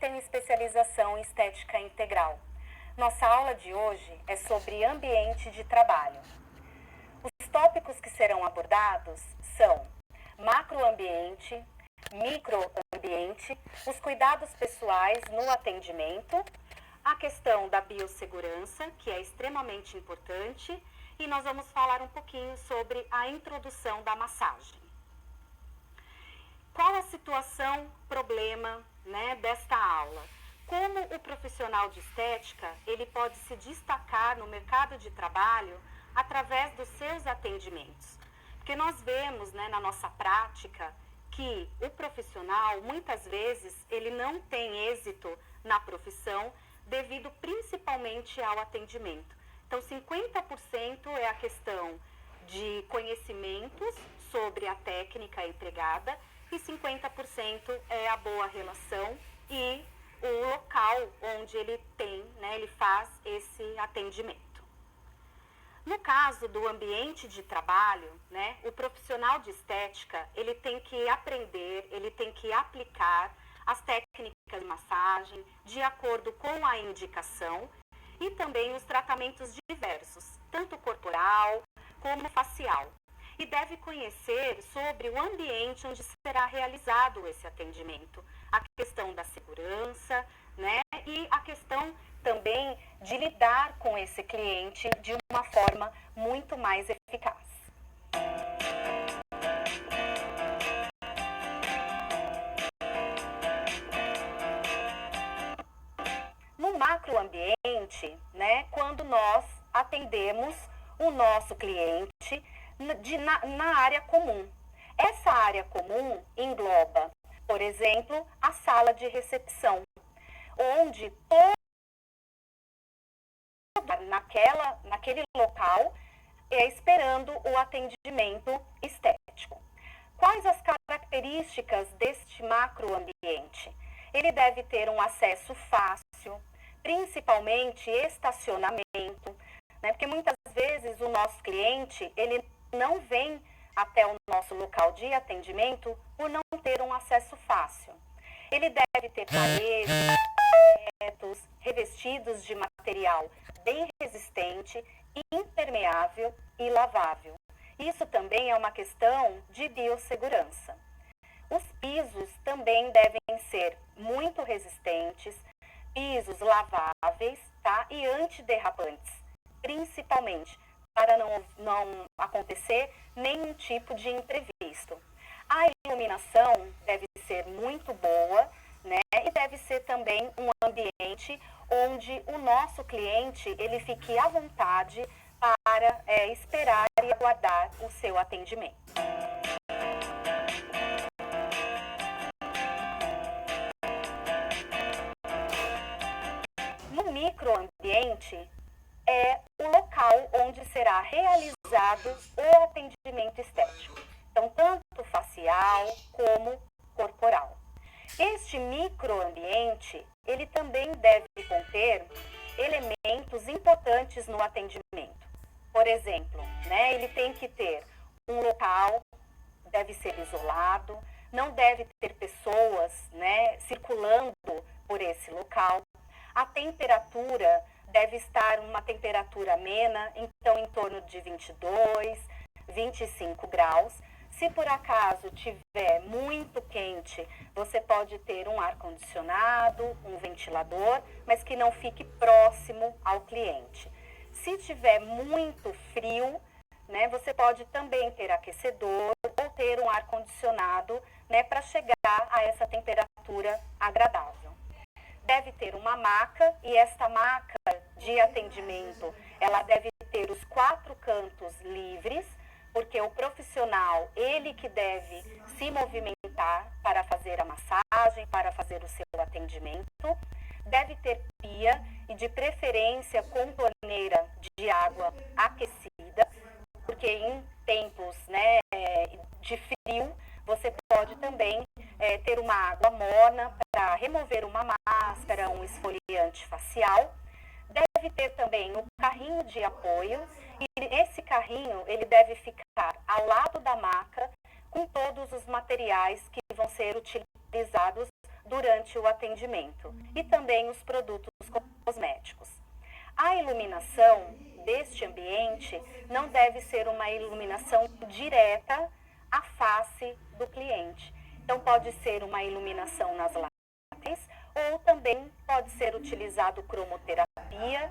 tenho especialização em estética integral. Nossa aula de hoje é sobre ambiente de trabalho. Os tópicos que serão abordados são macroambiente, microambiente, os cuidados pessoais no atendimento, a questão da biossegurança, que é extremamente importante, e nós vamos falar um pouquinho sobre a introdução da massagem. Qual a situação, problema, desta aula? Como o profissional de estética, ele pode se destacar no mercado de trabalho através dos seus atendimentos? Porque nós vemos, na nossa prática, que o profissional, muitas vezes, ele não tem êxito na profissão devido principalmente ao atendimento. Então, 50% é a questão de conhecimentos sobre a técnica empregada e 50% é a boa relação e o local onde ele ele faz esse atendimento. No caso do ambiente de trabalho, o profissional de estética, ele tem que aprender, ele tem que aplicar as técnicas de massagem de acordo com a indicação e também os tratamentos diversos, tanto corporal como facial. E deve conhecer sobre o ambiente onde será realizado esse atendimento, a questão da segurança, e a questão também de lidar com esse cliente de uma forma muito mais eficaz. No macroambiente, quando nós atendemos o nosso cliente na área comum. Essa área comum engloba, por exemplo, a sala de recepção, onde naquele local esperando o atendimento estético. Quais as características deste macroambiente? Ele deve ter um acesso fácil, principalmente estacionamento, porque muitas vezes o nosso cliente, ele não vem até o nosso local de atendimento por não ter um acesso fácil. Ele deve ter paredes, tetos, revestidos de material bem resistente, impermeável e lavável. Isso também é uma questão de biossegurança. Os pisos também devem ser muito resistentes, pisos laváveis, e antiderrapantes, principalmente para não acontecer nenhum tipo de imprevisto. A iluminação deve ser muito boa, e deve ser também um ambiente onde o nosso cliente ele fique à vontade para esperar e aguardar o seu atendimento. No microambiente é o local onde será realizado o atendimento estético, então tanto facial como corporal. Este microambiente, ele também deve conter elementos importantes no atendimento. Por exemplo, ele tem que ter um local, deve ser isolado, não deve ter pessoas, circulando por esse local. A temperatura deve estar uma temperatura amena, então em torno de 22, 25 graus. Se por acaso tiver muito quente, você pode ter um ar-condicionado, um ventilador, mas que não fique próximo ao cliente. Se tiver muito frio, você pode também ter aquecedor ou ter um ar-condicionado, para chegar a essa temperatura agradável. Deve ter uma maca e esta maca de atendimento, ela deve ter os 4 cantos livres, porque o profissional, ele que deve se movimentar para fazer a massagem, para fazer o seu atendimento. Deve ter pia e de preferência com torneira de água aquecida, porque em tempos de frio, você pode também ter uma água morna para remover uma máscara, um esfoliante facial. Deve ter também o carrinho de apoio e esse carrinho ele deve ficar ao lado da maca com todos os materiais que vão ser utilizados durante o atendimento e também os produtos cosméticos. A iluminação deste ambiente não deve ser uma iluminação direta à face do cliente. Então, pode ser uma iluminação nas laterais ou também pode ser utilizado cromoterapia,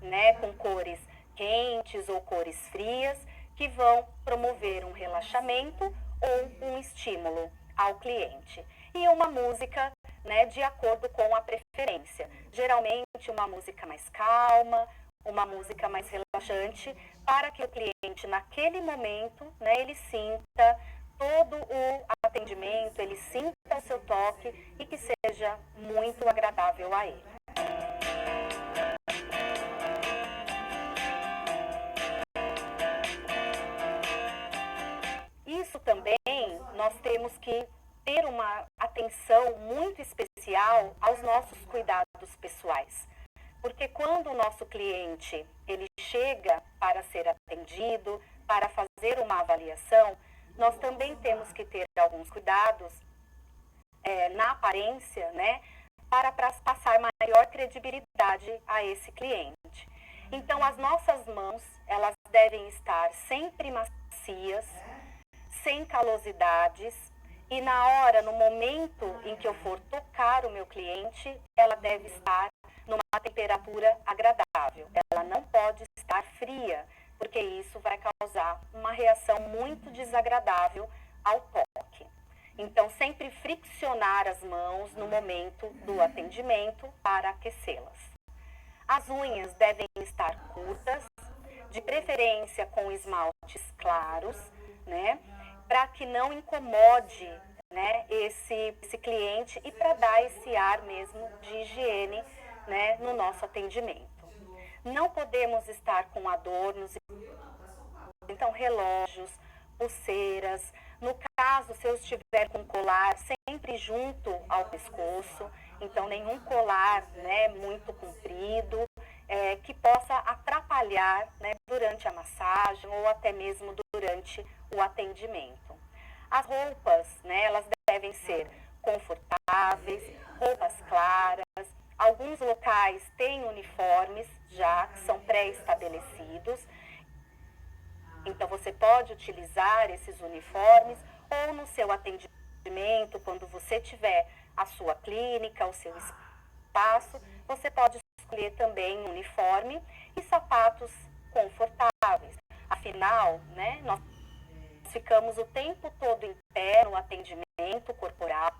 né, com cores quentes ou cores frias, que vão promover um relaxamento ou um estímulo ao cliente. E uma música, né, de acordo com a preferência. Geralmente uma música mais calma, uma música mais relaxante, para que o cliente naquele momento, né, ele sinta todo o atendimento, ele sinta o seu toque e que seja muito agradável a ele. Isso também nós temos que ter uma atenção muito especial aos nossos cuidados pessoais. Porque quando o nosso cliente ele chega para ser atendido, para fazer uma avaliação, nós também temos que ter alguns cuidados na aparência, né, para passar maior credibilidade a esse cliente. Então, as nossas mãos, elas devem estar sempre macias, sem calosidades, e na hora, no momento em que eu for tocar o meu cliente, ela deve estar numa temperatura agradável. Ela não pode estar fria, porque isso vai causar uma reação muito desagradável ao toque. Então, sempre friccionar as mãos no momento do atendimento para aquecê-las. As unhas devem estar curtas, de preferência com esmaltes claros, né, para que não incomode, né, esse cliente e para dar esse ar mesmo de higiene, né, no nosso atendimento. Não podemos estar com adornos, então relógios, pulseiras. No caso, se eu estiver com colar sempre junto ao pescoço, então nenhum colar, né, muito comprido, que possa atrapalhar, né, durante a massagem ou até mesmo durante o atendimento. As roupas, né, elas devem ser confortáveis, roupas claras. Alguns locais têm uniformes já que são pré-estabelecidos. Então, você pode utilizar esses uniformes ou no seu atendimento, quando você tiver a sua clínica, o seu espaço, você pode escolher também um uniforme e sapatos confortáveis. Afinal, né, nós ficamos o tempo todo em pé no atendimento corporal,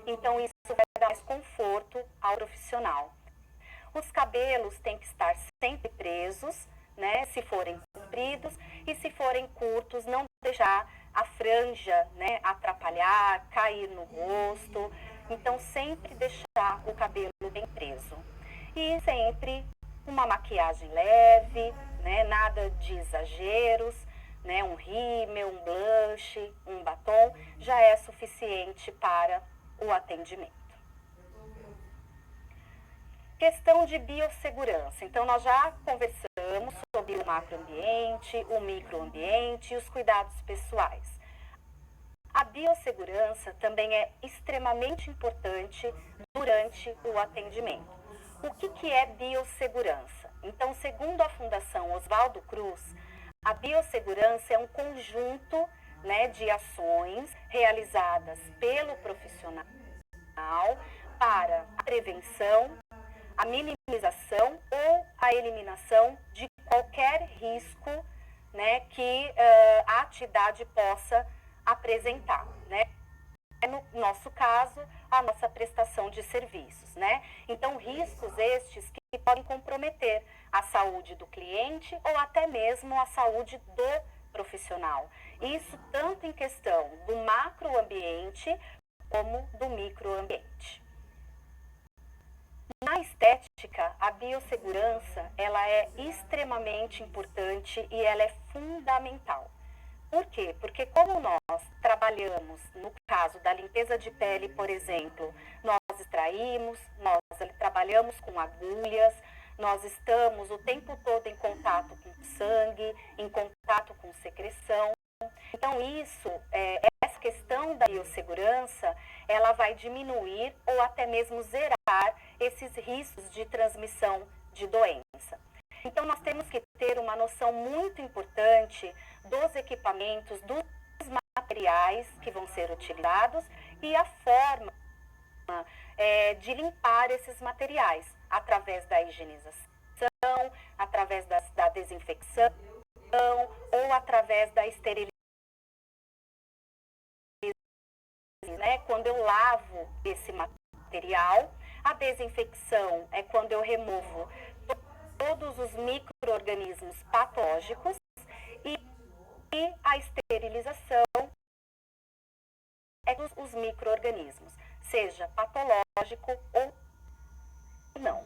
então isso vai dar mais conforto ao profissional. Os cabelos têm que estar sempre presos, né, se forem compridos, e se forem curtos, não deixar a franja, né, atrapalhar, cair no rosto. Então, sempre deixar o cabelo bem preso. E sempre uma maquiagem leve, né, nada de exageros, né, um rímel, um blush, um batom, já é suficiente para o atendimento. Questão de biossegurança. Então, nós já conversamos sobre o macroambiente, o microambiente e os cuidados pessoais. A biossegurança também é extremamente importante durante o atendimento. O que é biossegurança? Então, segundo a Fundação Oswaldo Cruz, a biossegurança é um conjunto, né, de ações realizadas pelo profissional para a prevenção, a minimização ou a eliminação de qualquer risco, né, que a atividade possa apresentar, né? No nosso caso, a nossa prestação de serviços, né? Então, riscos estes que podem comprometer a saúde do cliente ou até mesmo a saúde do profissional. Isso tanto em questão do macroambiente como do microambiente. Na estética, a biossegurança, ela é extremamente importante e ela é fundamental. Por quê? Porque como nós trabalhamos, no caso da limpeza de pele, por exemplo, nós extraímos, nós trabalhamos com agulhas, nós estamos o tempo todo em contato com sangue, em contato com secreção. Então, essa questão da biossegurança, ela vai diminuir ou até mesmo zerar esses riscos de transmissão de doença. Então, nós temos que ter uma noção muito importante dos equipamentos, dos materiais que vão ser utilizados e a forma de limpar esses materiais, através da higienização, através da desinfecção ou através da esterilização. Quando eu lavo esse material, a desinfecção é quando eu removo todos os micro-organismos patológicos e a esterilização é os micro-organismos, seja patológico ou não.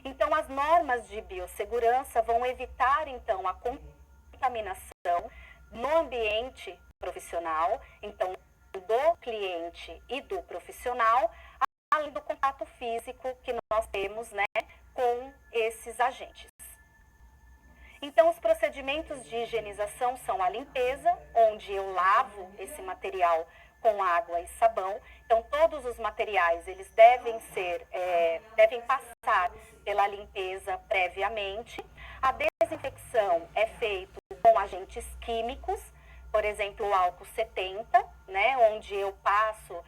Então, as normas de biossegurança vão evitar, então, a contaminação no ambiente profissional, então, do cliente e do profissional, além do contato físico que nós temos, né, com esses agentes. Então, os procedimentos de higienização são a limpeza, onde eu lavo esse material com água e sabão. Então, todos os materiais, eles devem passar pela limpeza previamente. A desinfecção é feita com agentes químicos, por exemplo, o álcool 70, né, onde eu passo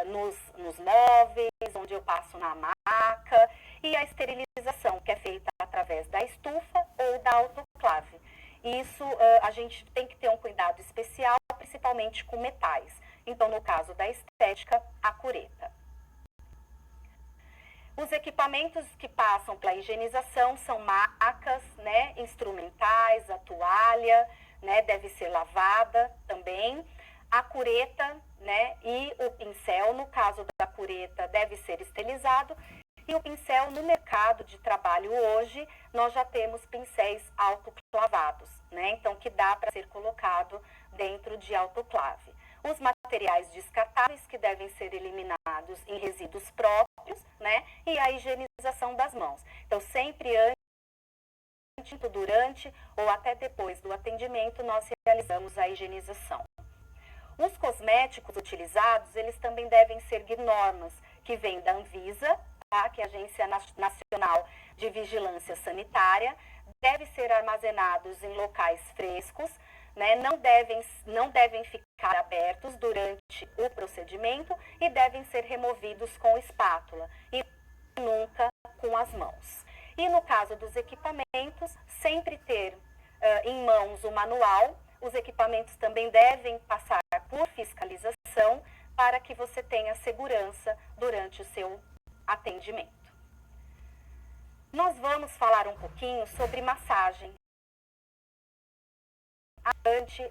nos móveis, onde eu passo na maca, e a esterilização, que é feita através da estufa ou da autoclave. Isso a gente tem que ter um cuidado especial, principalmente com metais. Então, no caso da estética, a cureta. Os equipamentos que passam pela higienização são macas, né, instrumentais, a toalha, né, deve ser lavada também. A cureta, né, e o pincel, no caso da cureta, deve ser esterilizado. E o pincel, no mercado de trabalho hoje, nós já temos pincéis autoclavados, né, então que dá para ser colocado dentro de autoclave. Os materiais descartáveis que devem ser eliminados em resíduos próprios, né, e a higienização das mãos. Então, sempre antes, durante ou até depois do atendimento, nós realizamos a higienização. Os cosméticos utilizados, eles também devem seguir normas que vêm da Anvisa, tá? Que é a Agência Nacional de Vigilância Sanitária, devem ser armazenados em locais frescos, né? Não devem ficar abertos durante o procedimento e devem ser removidos com espátula e nunca com as mãos. E no caso dos equipamentos, sempre ter em mãos o manual. Os equipamentos também devem passar por fiscalização para que você tenha segurança durante o seu atendimento. Nós vamos falar um pouquinho sobre massagem.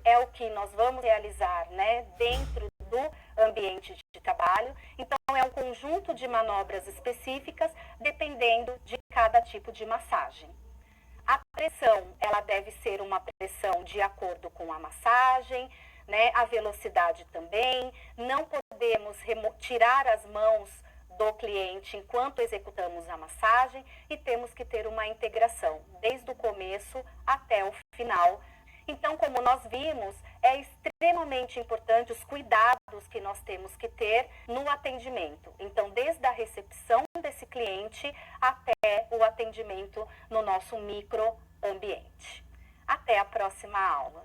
É o que nós vamos realizar, né, dentro do ambiente de trabalho. Então, é um conjunto de manobras específicas dependendo de cada tipo de massagem. A pressão, ela deve ser uma pressão de acordo com a massagem, né, a velocidade também. Não podemos tirar as mãos do cliente enquanto executamos a massagem e temos que ter uma integração, desde o começo até o final. Então, como nós vimos, é extremamente importante os cuidados que nós temos que ter no atendimento. Então, desde a recepção desse cliente até o atendimento no nosso microambiente. Até a próxima aula.